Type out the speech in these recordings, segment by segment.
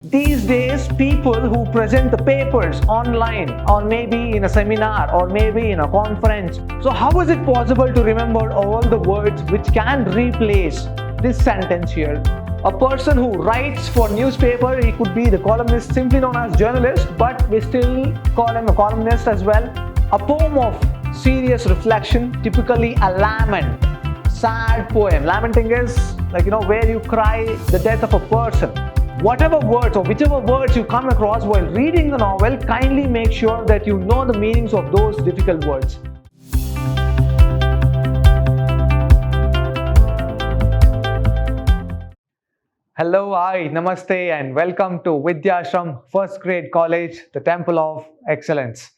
These days, people who present the papers online or maybe in a seminar or maybe in a conference. So how is it possible to remember all the words which can replace this sentence here? A person who writes for newspaper, he could be the columnist simply known as journalist, but we still call him a columnist as well. A poem of serious reflection, typically a lament, sad poem. Lamenting is where you cry the death of a person. Whatever words or whichever words you come across while reading the novel, kindly make sure that you know the meanings of those difficult words. Hello, hi, namaste and welcome to Vidhyaashram First Grade College, the Temple of Excellence.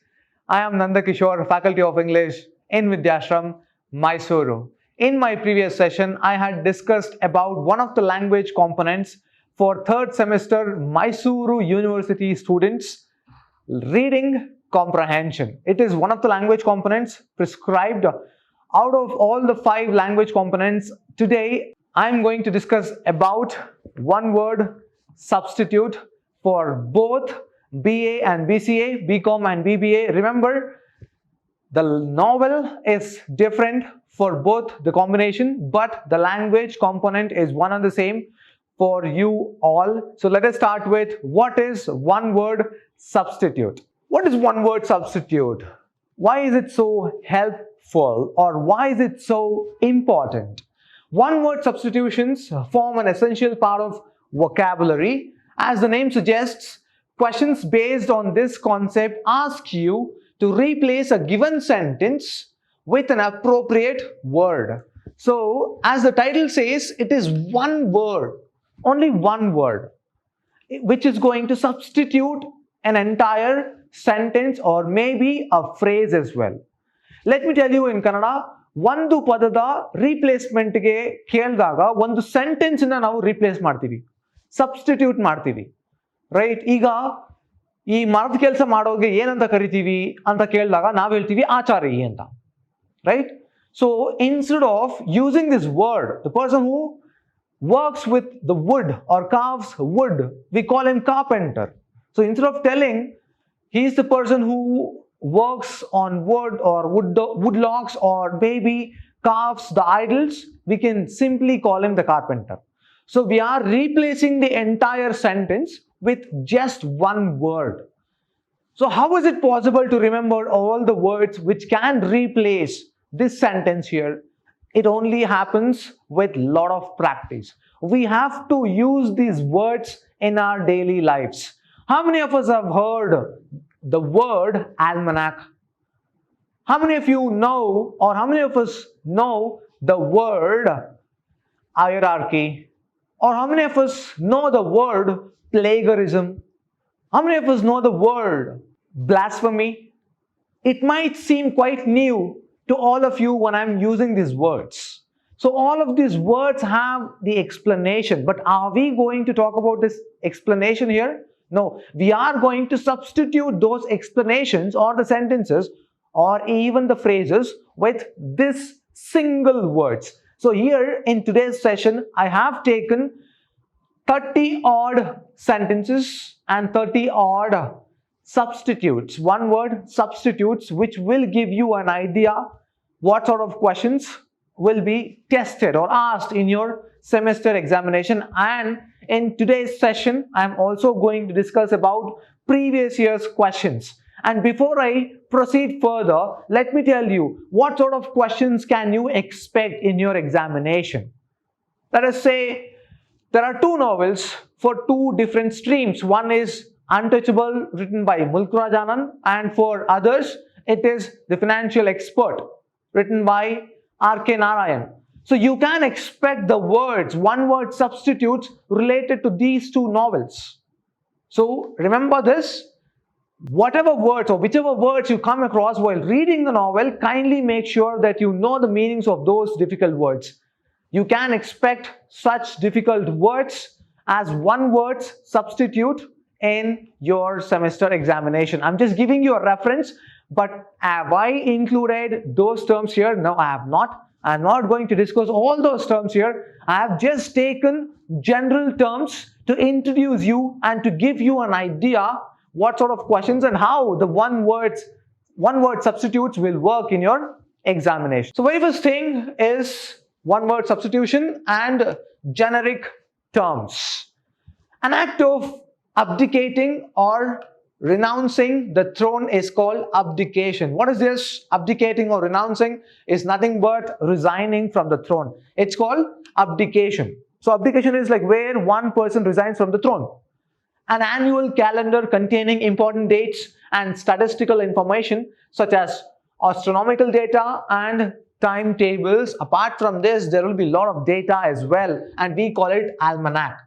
I am Nanda Kishore, Faculty of English in Vidhyaashram, MYSURU. In my previous session, I had discussed about one of the language components for third semester MYSURU University students, reading comprehension. It is one of the language components prescribed out of all the 5 language components. Today, I am going to discuss about one word substitute for both B.A. and B.C.A, B.Com and B.B.A. Remember, the novel is different for both the combination, but the language component is one and the same for you all. So let us start with what is one word substitute. What is one word substitute? Why is it so helpful or why is it so important? One word substitutions form an essential part of vocabulary. As the name suggests, questions based on this concept ask you to replace a given sentence with an appropriate word. So as the title says, it is one word. Only one word, which is going to substitute an entire sentence or maybe a phrase as well. Let me tell you in Kannada, ಒಂದು ಪದದ ರೀಪ್ಲೇಸ್ಮೆಂಟ್ಗೆ ಕೇಳಿದಾಗ ಒಂದು sentence ಇಂದ ನಾವು replace ಮಾಡ್ತೀವಿ, substitute ಮಾಡ್ತೀವಿ, right? ಈಗ ಈ ಮರದ ಕೆಲಸ ಮಾಡೋಗೆ ಏನಂತ ಕರಿತೀವಿ ಅಂತ ಕೇಳಿದಾಗ ನಾವು ಹೇಳ್ತೀವಿ ಆಚಾರಿ ಅಂತ, right? So instead of using this word, the person who works with the wood or carves wood, we call him carpenter. So instead of telling he is the person who works on wood or wood logs or maybe carves the idols, we can simply call him the carpenter. So we are replacing the entire sentence with just one word. So how is it possible to remember all the words which can replace this sentence here? It only happens with a lot of practice. We have to use these words in our daily lives. How many of us have heard the word almanac? How many of you know, or how many of us know the word hierarchy? Or how many of us know the word plagiarism? How many of us know the word blasphemy? It might seem quite new to all of you when I'm using these words. So all of these words have the explanation, but are we going to talk about this explanation here? No, we are going to substitute those explanations or the sentences or even the phrases with this single words. So here in today's session, I have taken 30 odd sentences and 30 odd substitutes, one word substitutes, which will give you an idea what sort of questions will be tested or asked in your semester examination. And in today's session, I am also going to discuss about previous year's questions. And before I proceed further, let me tell you what sort of questions can you expect in your examination. Let us say there are 2 novels for 2 different streams. One is Untouchable, written by Mulkraj Anand, and for others it is The Financial Expert, written by R.K. Narayan. So you can expect the words, one word substitutes related to these 2 novels. So remember this, whatever words or whichever words you come across while reading the novel, kindly make sure that you know the meanings of those difficult words. You can expect such difficult words as one word substitute in your semester examination. I'm just giving you a reference, but have I included those terms here? No, I have not. I'm not going to discuss all those terms here. I have just taken general terms to introduce you and to give you an idea what sort of questions and how the one word substitutes will work in your examination. So very first thing is one word substitution and generic terms. An act of abdicating or renouncing the throne is called abdication. What is this? Abdicating or renouncing is nothing but resigning from the throne. It's called abdication. So abdication is like where one person resigns from the throne. An annual calendar containing important dates and statistical information such as astronomical data and timetables. Apart from this, there will be a lot of data as well, and we call it almanac.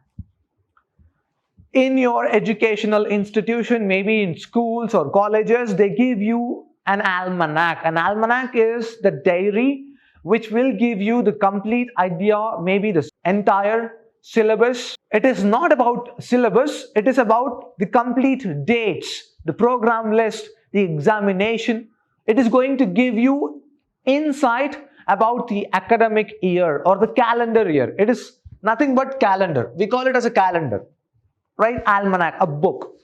In your educational institution, maybe in schools or colleges, they give you an almanac. An almanac is the diary which will give you the complete idea, maybe the entire syllabus. It is not about syllabus, it is about the complete dates, the program list, the examination. It is going to give you insight about the academic year or the calendar year. It is nothing but calendar. We call it as a calendar, right? Almanac, a book.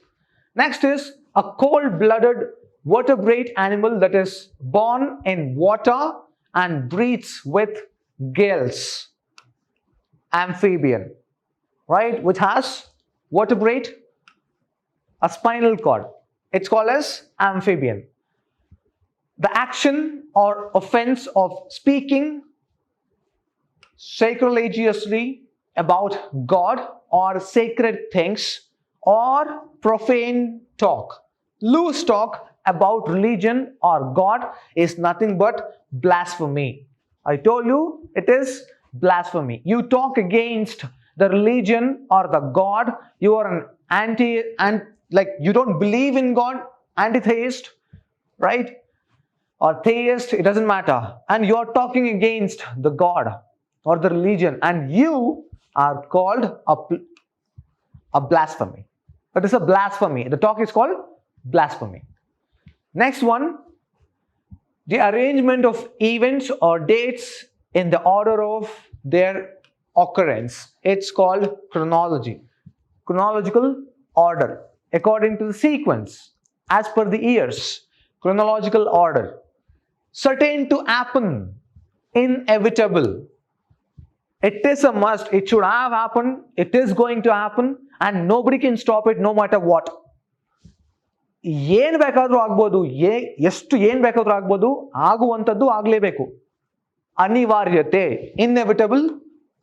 Next is a cold-blooded vertebrate animal that is born in water and breathes with gills. Amphibian, right? Which has vertebrate, a spinal cord. It's called as amphibian. The action or offense of speaking sacrilegiously about God or sacred things or profane talk, loose talk about religion or God is nothing but blasphemy. I told you it is blasphemy. You talk against the religion or the God, you are like you don't believe in God, anti-theist, right? Or theist, it doesn't matter. And you're talking against the God or the religion, and you are called a blasphemy. It is a blasphemy. The talk is called blasphemy. Next one, the arrangement of events or dates in the order of their occurrence. It's called chronology. Chronological order, according to the sequence, as per the years. Chronological order. Certain to happen, inevitable. It is a must. It should have happened. It is going to happen, and nobody can stop it no matter what. ಏನು ಬೇಕಾದರೂ ಆಗ್ಬೋದು, ಎಷ್ಟು ಏನು ಬೇಕಾದರೂ ಆಗ್ಬೋದು, ಆಗುವಂಥದ್ದು ಆಗಲೇಬೇಕು. ಅನಿವಾರ್ಯತೆ, ಇನ್ಎವಿಟಬಲ್,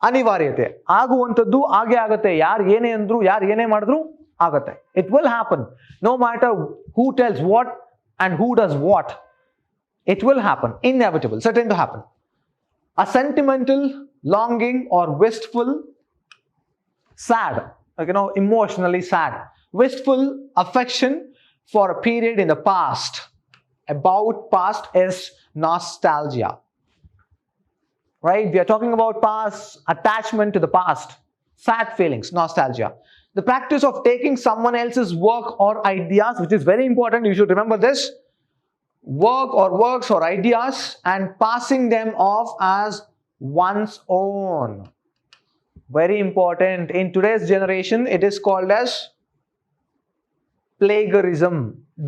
ಅನಿವಾರ್ಯತೆ. ಆಗುವಂಥದ್ದು ಆಗೇ ಆಗುತ್ತೆ. ಯಾರು ಏನೇ ಅಂದ್ರು, ಯಾರು ಏನೇ ಮಾಡಿದ್ರು ಆಗುತ್ತೆ. It will happen. No matter who tells what and who does what. It will happen. Inevitable, certain to happen. A sentimental longing or wistful, sad, like, emotionally sad. Wistful affection for a period in the past. About past is nostalgia. Right? We are talking about past, attachment to the past. Sad feelings, nostalgia. The practice of taking someone else's work or ideas, which is very important, you should remember this. Work or works or ideas and passing them off as one's own. Very important. In today's generation, it is called as plagiarism.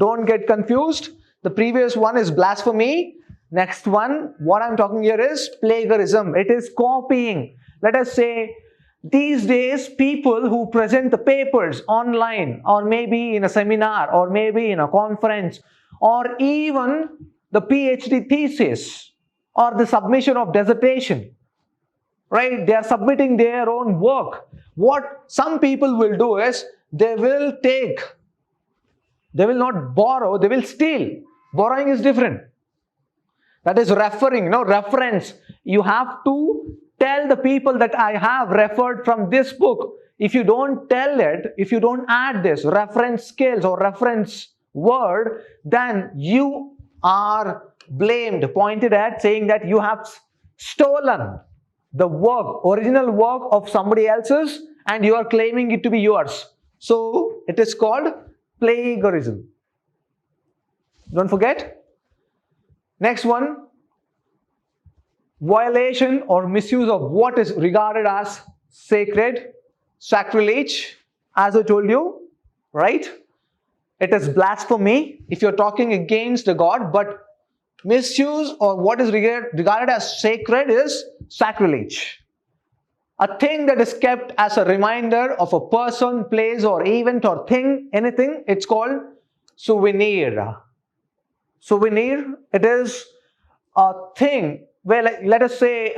Don't get confused. The previous one is blasphemy. Next one, what I'm talking here is plagiarism. It is copying. Let us say, these days, people who present the papers online or maybe in a seminar or maybe in a conference or even the PhD thesis or the submission of dissertation, right? They are submitting their own work. What some people will do is, they will not borrow, they will steal. Borrowing is different. That is referring, reference. You have to tell the people that I have referred from this book. If you don't tell it, if you don't add this reference skills or reference word, then you are blamed, pointed at, saying that you have stolen the work, original work of somebody else's, and you are claiming it to be yours. So it is called plagiarism. Don't forget. Next one, violation or misuse of what is regarded as sacred, sacrilege, as I told you, right? It is blasphemy if you're talking against the God, but misuse or what is regarded as sacred is sacrilege. A thing that is kept as a reminder of a person, place, or event or thing, anything, it's called souvenir. Souvenir, it is a thing where, like, let us say,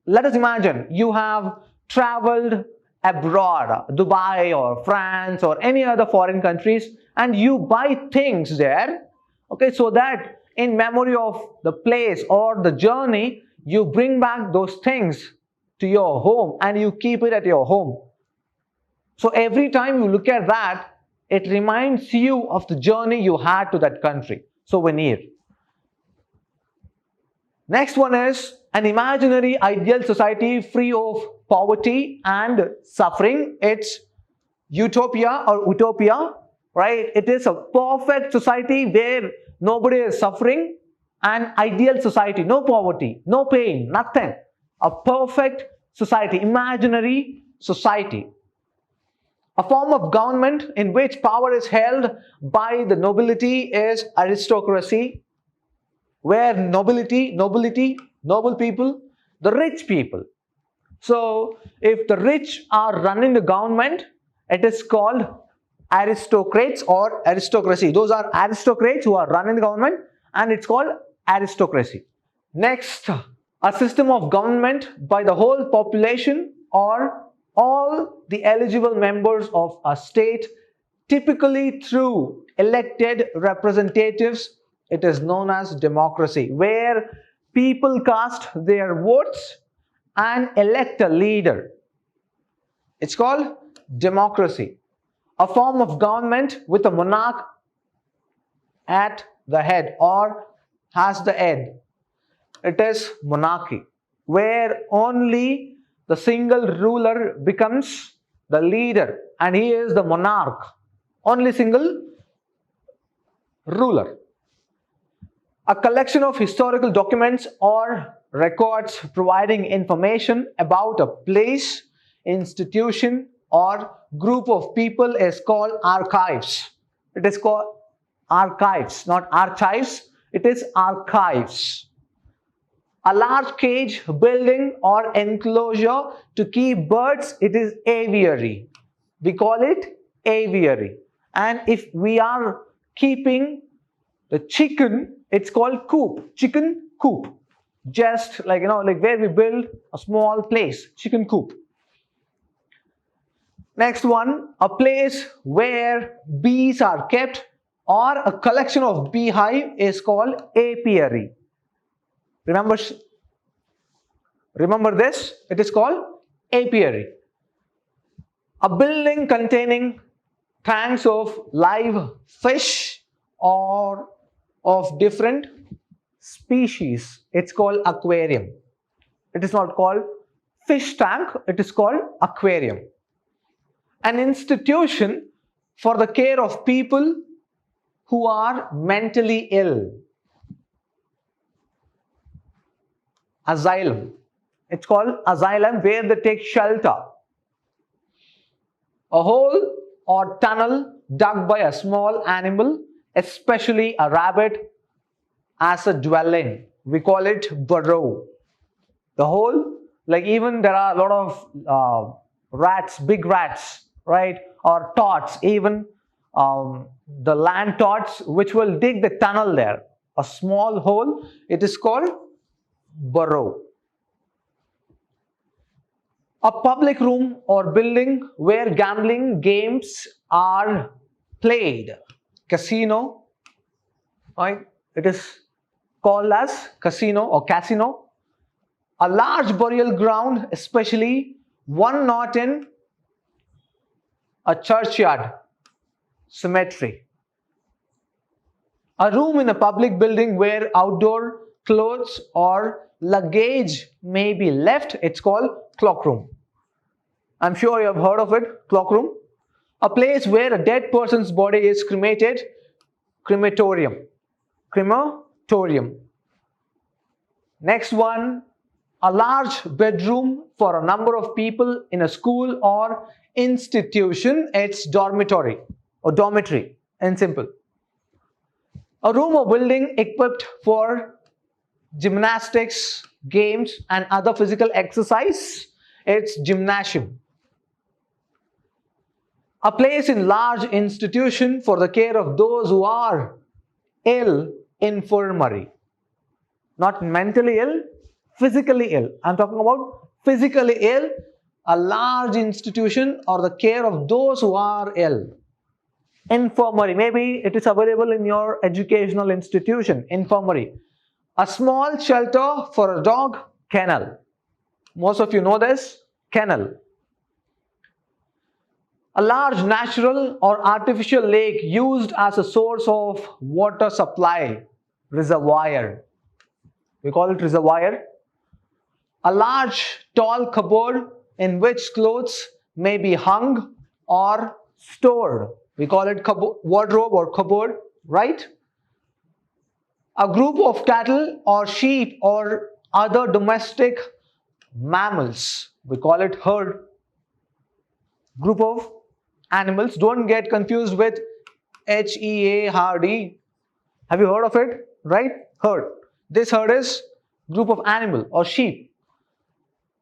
let us imagine you have traveled abroad, Dubai or France or any other foreign countries, and you buy things there, okay, so that in memory of the place or the journey, you bring back those things to your home and you keep it at your home. So every time you look at that, it reminds you of the journey you had to that country. Souvenir. Next one is an imaginary ideal society free of poverty and suffering. It's utopia or utopia, right? It is a perfect society where nobody is suffering. An ideal society, no poverty, no pain, nothing. A perfect society, imaginary society. A form of government in which power is held by the nobility is aristocracy, where noble people, the rich people. So if the rich are running the government, it is called aristocrats or aristocracy. Those are aristocrats who are running the government, and it's called aristocracy. Next, a system of government by the whole population or all the eligible members of a state, typically through elected representatives. It is known as democracy, where people cast their votes and elect a leader. It's called democracy. A form of government with a monarch at the head or has the head. It is monarchy, where only the single ruler becomes the leader and he is the monarch. Only single ruler. A collection of historical documents or records providing information about a place, institution, or group of people is called archives. It is called archives, not archives. It is archives. A large cage, building, or enclosure to keep birds, it is aviary. We call it aviary. And if we are keeping the chicken, it's called coop. Chicken coop. Just like, like where we build a small place. Chicken coop. Next one, a place where bees are kept or a collection of beehive is called apiary. Remember this? It is called apiary. A building containing tanks of live fish or of different species. It's called aquarium. It is not called fish tank. It is called aquarium. An institution for the care of people who are mentally ill. Asylum. It's called asylum, where they take shelter. A hole or tunnel dug by a small animal, especially a rabbit, as a dwelling. We call it burrow. The hole, like even there are a lot of rats, big rats, right? Or toads, even the land toads, which will dig the tunnel there. A small hole, it is called burrow. A public room or building where gambling games are played. Casino, right? It is called as casino or casino. A large burial ground, especially one not in a churchyard, cemetery. A room in a public building where outdoor clothes or luggage may be left. It's called cloakroom. I'm sure you have heard of it, cloakroom. A place where a dead person's body is cremated, crematorium. Crematorium. Next one, A large bedroom for a number of people in a school or institution, it's dormitory or dormitory in simple. A room or building equipped for gymnastics, games and other physical exercise, it's gymnasium. A place in large institution for the care of those who are ill, infirmary. Not mentally ill, physically ill. I'm talking about physically ill, a large institution or the care of those who are ill. Infirmary, maybe it is available in your educational institution, infirmary. A small shelter for a dog, kennel. Most of you know this, kennel. A large natural or artificial lake used as a source of water supply, reservoir. We call it reservoir. A large tall cupboard in which clothes may be hung or stored. We call it wardrobe or cupboard, right? A group of cattle or sheep or other domestic mammals. We call it herd. Group of animals. Don't get confused with HEARD. Have you heard of it? Right? Herd. This herd is group of animal or sheep.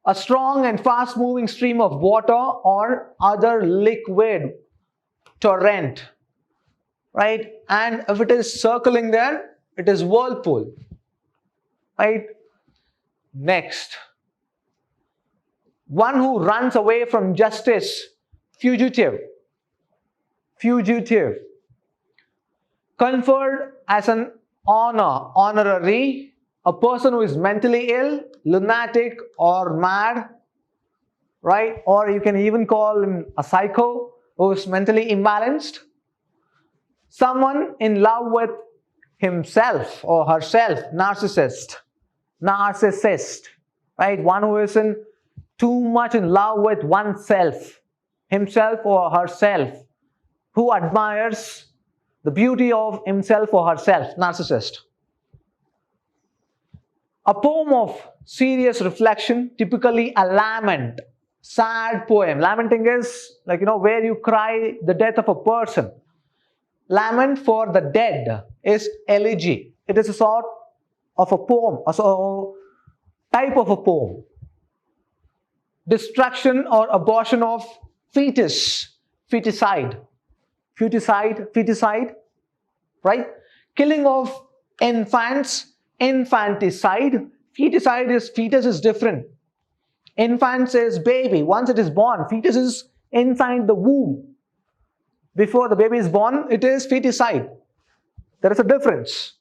A strong and fast moving stream of water or other liquid, torrent, right? And if it is circling there, it is whirlpool, right? Next, one who runs away from justice, fugitive. Fugitive. Conferred as an honor, honorary, a person who is mentally ill, lunatic or mad, right? Or you can even call him a psycho who is mentally imbalanced. Someone in love with himself or herself, narcissist. Narcissist, right? One who is too much in love with oneself, himself or herself, who admires the beauty of himself or herself, narcissist. A poem of serious reflection, typically a lament, sad poem. Lamenting is like, where you cry the death of a person. Lament for the dead is elegy. It is a sort of a poem, a type of a poem. Destruction or abortion of fetus, feticide. Feticide, right? Killing of infants, infanticide. Fetus is different. Infant is baby. Once it is born, fetus is inside the womb. Before the baby is born, it is feticide. There is a difference.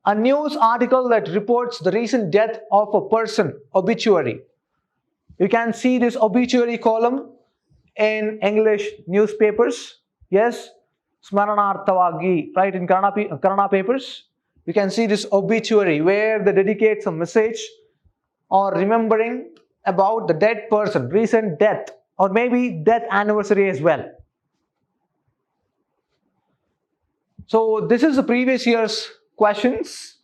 A news article that reports the recent death of a person, obituary. You can see this obituary column in English newspapers. Yes, Smaranarthavagi, right, in Kannada papers. You can see this obituary where they dedicate some message or remembering about the dead person, recent death, or maybe death anniversary as well. So this is the previous year's questions.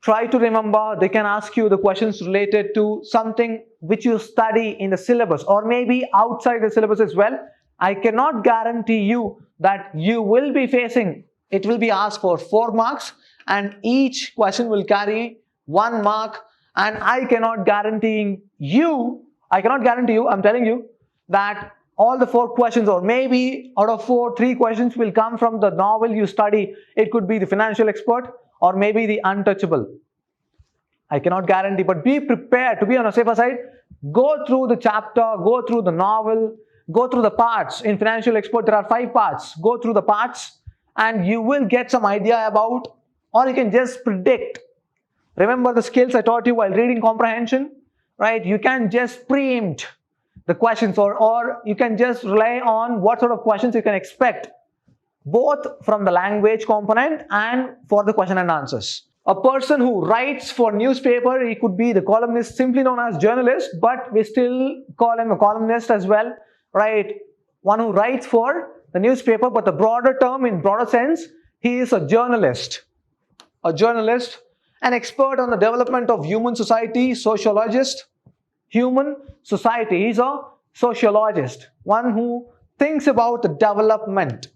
Try to remember. They can ask you the questions related to something which you study in the syllabus or maybe outside the syllabus as well. I cannot guarantee you that you will be facing, it will be asked for 4 marks and each question will carry 1 mark, and I cannot guarantee you, I'm telling you that all the 4 questions or maybe out of 4, 3 questions will come from the novel you study. It could be The Financial Expert or maybe The Untouchable. I cannot guarantee, but be prepared to be on a safer side. Go through the chapter, go through the novel, go through the parts. In Financial Expert, there are 5 parts. Go through the parts and you will get some idea about, or you can just predict. Remember the skills I taught you while reading comprehension, right? You can just preempt the questions or you can just rely on what sort of questions you can expect, both from the language component and for the question and answers. A person who writes for newspaper, he could be the columnist, simply known as journalist, but we still call him a columnist as well, right? One who writes for the newspaper, but the broader term, in broader sense, he is a journalist. A journalist, An expert on the development of human society, sociologist. Human society, he's a sociologist, one who thinks about the development,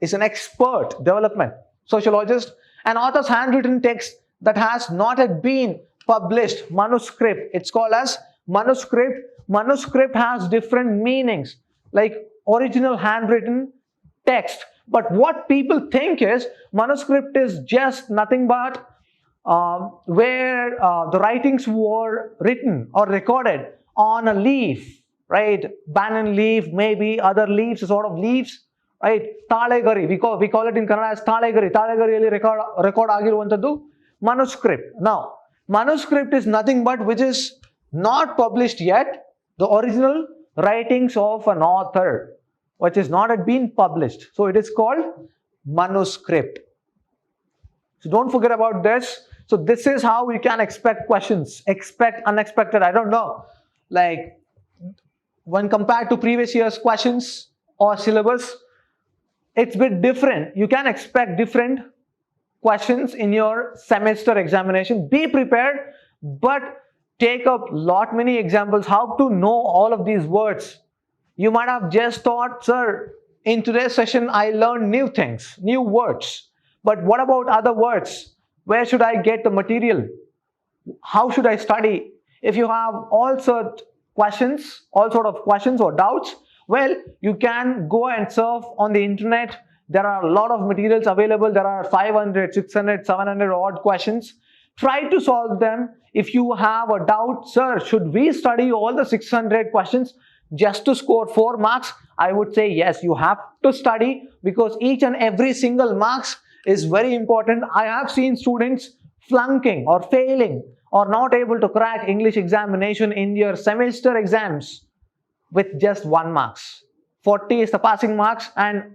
is an expert development sociologist. An author's handwritten text that has not yet been published, manuscript, it's called as manuscript. Manuscript has different meanings, like original handwritten text. But what people think is manuscript is just nothing but where the writings were written or recorded on a leaf, right? Banyan leaf, maybe other leaves, sort of leaves, right? Talegari, we call it in Kannada as Talegari. Talegariಯಲ್ಲಿ record ಆಗಿರುವಂತದ್ದು manuscript. Now, manuscript is nothing but which is not published yet, the original writings of an author, which is not yet been published. So it is called manuscript. So don't forget about this. So this is how we can expect questions. Expect unexpected, I don't know. Like when compared to previous year's questions or syllabus, it's a bit different. You can expect different questions in your semester examination. Be prepared, but take up many examples. How to know all of these words? You might have just thought, sir, in today's session, I learned new things, new words. But what about other words? Where should I get the material? How should I study? If you have all sort of questions or doubts, well, you can go and surf on the internet. There are a lot of materials available. There are 500, 600, 700 odd questions. Try to solve them. If you have a doubt, sir, should we study all the 600 questions just to score 4 marks? I would say yes, you have to study, because each and every single marks is very important. I have seen students flunking or failing or not able to crack English examination in your semester exams with just 1 marks. 40 is the passing marks, and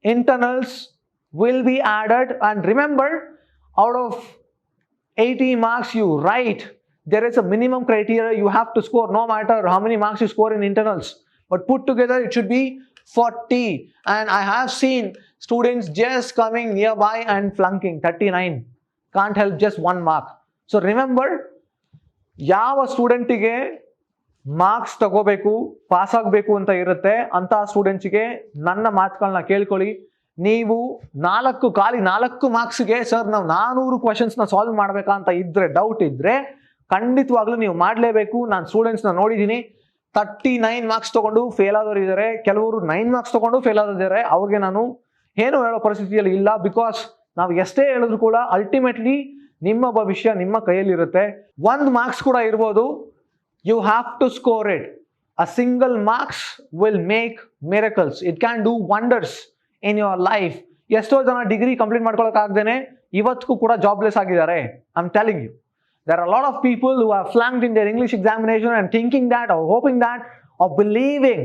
internals will be added. And remember, out of 80 marks you write, there is a minimum criteria you have to score, no matter how many marks you score in internals. But put together, it should be 40. And I have seen students just coming nearby and flunking 39. Can't help, just 1 mark. So remember, ಯಾವ ಸ್ಟೂಡೆಂಟಿಗೆ marks ತಗೋಬೇಕು, pass ಆಗಬೇಕು ಅಂತ ಇರುತ್ತೆ, ಅಂತಹ ಸ್ಟೂಡೆಂಟ್ಸ್ಗೆ ನನ್ನ ಮಾತುಗಳನ್ನ ಕೇಳ್ಕೊಳ್ಳಿ. ನೀವು 4 ಮಾರ್ಕ್ಸ್ಗೆ ಸರ್ ನಾವು 400 ಕ್ವಶನ್ಸ್ನ ಸಾಲ್ವ್ ಮಾಡಬೇಕಾ ಅಂತ ಇದ್ರೆ, ಡೌಟ್ ಇದ್ರೆ, ಖಂಡಿತವಾಗ್ಲೂ ನೀವು ಮಾಡಲೇಬೇಕು. ನಾನು ಸ್ಟೂಡೆಂಟ್ಸ್ನ ನೋಡಿದ್ದೀನಿ, 39 ಮಾರ್ಕ್ಸ್ ತಗೊಂಡು ಫೇಲ್ ಆದವರು ಇದ್ದಾರೆ, ಕೆಲವರು 9 ಮಾರ್ಕ್ಸ್ ತಗೊಂಡು ಫೇಲ್ ಆದಿದ್ದಾರೆ. ಅವ್ರಿಗೆ ನಾನು ಏನು ಹೇಳೋ ಪರಿಸ್ಥಿತಿಯಲ್ಲಿ ಇಲ್ಲ. ಬಿಕಾಸ್ ನಾವು ಎಷ್ಟೇ ಹೇಳಿದ್ರು ಕೂಡ ಅಲ್ಟಿಮೇಟ್ಲಿ ನಿಮ್ಮ ಭವಿಷ್ಯ ನಿಮ್ಮ ಕೈಯಲ್ಲಿರುತ್ತೆ. 1 ಮಾರ್ಕ್ಸ್ ಕೂಡ ಇರ್ಬೋದು, you have to score it. A single marks will make miracles. It can do wonders in your life. ಎಷ್ಟೋ ಜನ ಡಿಗ್ರಿ ಕಂಪ್ಲೀಟ್ ಮಾಡ್ಕೊಳ್ಳೋಕ್ಕಾಗ್ದೇನೆ ಇವತ್ತಿಗೂ ಕೂಡ ಜಾಬ್ಲೆಸ್ ಆಗಿದ್ದಾರೆ. I'm telling you. There are a lot of people who have flunked in their English examination and thinking that, or hoping that, or believing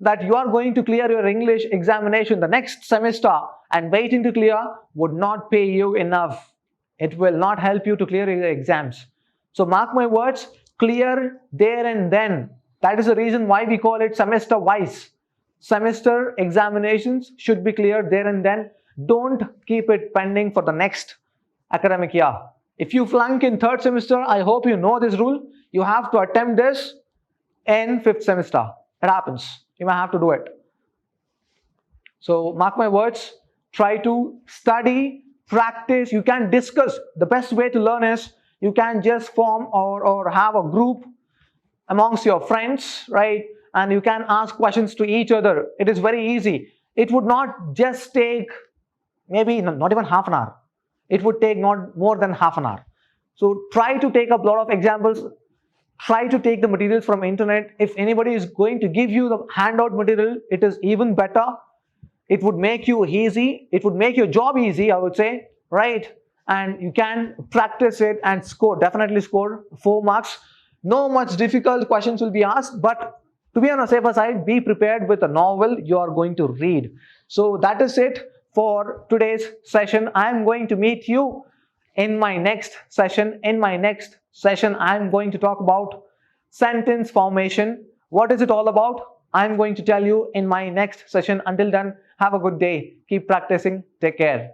that you are going to clear your English examination the next semester, and waiting to clear would not pay you enough. It will not help you to clear your exams. So mark my words, clear there and then. That is the reason why we call it semester wise. Semester examinations should be cleared there and then. Don't keep it pending for the next academic year. If you flunk in 3rd semester, I hope you know this rule. You have to attempt this in 5th semester. It happens. You might have to do it. So mark my words, try to study, practice. You can discuss. The best way to learn is you can just form or have a group amongst your friends, right? And you can ask questions to each other. It is very easy. It would not just take maybe not even half an hour. It would take not more than half an hour. So try to take up a lot of examples. Try to take the materials from internet. If anybody is going to give you the handout material, it is even better. It would make you easy. It would make your job easy, I would say, right? And you can practice it and score, definitely score 4 marks. No much difficult questions will be asked, but to be on a safer side, be prepared with a novel you are going to read. So that is it for today's session. I am going to meet you in my next session. In my next session, I am going to talk about sentence formation. What is it all about? I am going to tell you in my next session. Until then, have a good day. Keep practicing. Take care.